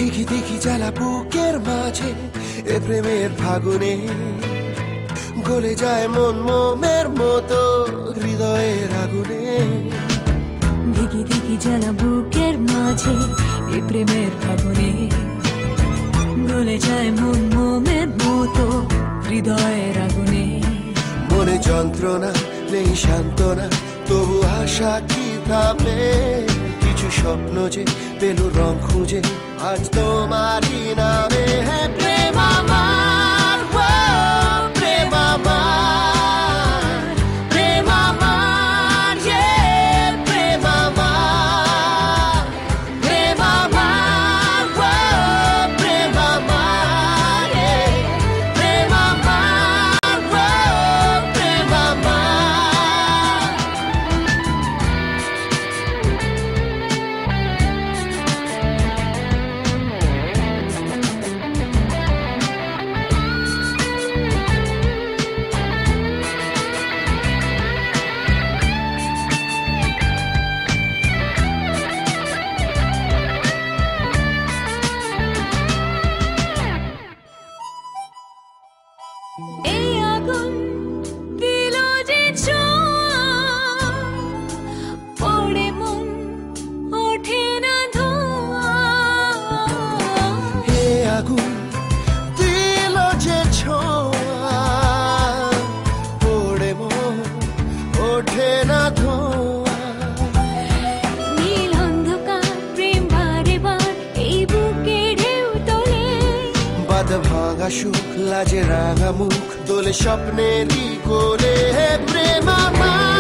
দিঘি দিঘি জ্বালা বুকের মাঝে এ প্রেমের ফাগুনে গলে যায় মন মোমের মতো হৃদয়ের আগুনে। দিঘি দিঘি জ্বালা বুকের মাঝে এ প্রেমের ফাগুনে গলে যায় মন মোমের মতো হৃদয়ের আগুনে। মনে যন্ত্রণা নেই সান্ত্বনা, তবু আশা কি থামে? কিছু স্বপ্ন যে পেল রং খুঁজে আজ তোমারই নামে। প্রেম আমার, প্রেম আমার, প্রেম আমার, প্রেম আমার, প্রেম আমার, প্রেম আমার, প্রেম আমার, প্রেম আমার। এই আগুন দিল যে ছোঁয়া, পড়ে মন ওঠে না ধোঁয়া। হে আগুন দিল যে ছোঁয়া, পড়ে মন ওঠে না ধোঁয়া। নীল অন্ধকার প্রেম বারে বার এই বুকে ঢেউ তোলে। বাদ ভাঙা সুখ লাজে রাঙা মুখ দোলে স্বপ্নেরই কোলে। প্রেম আমার।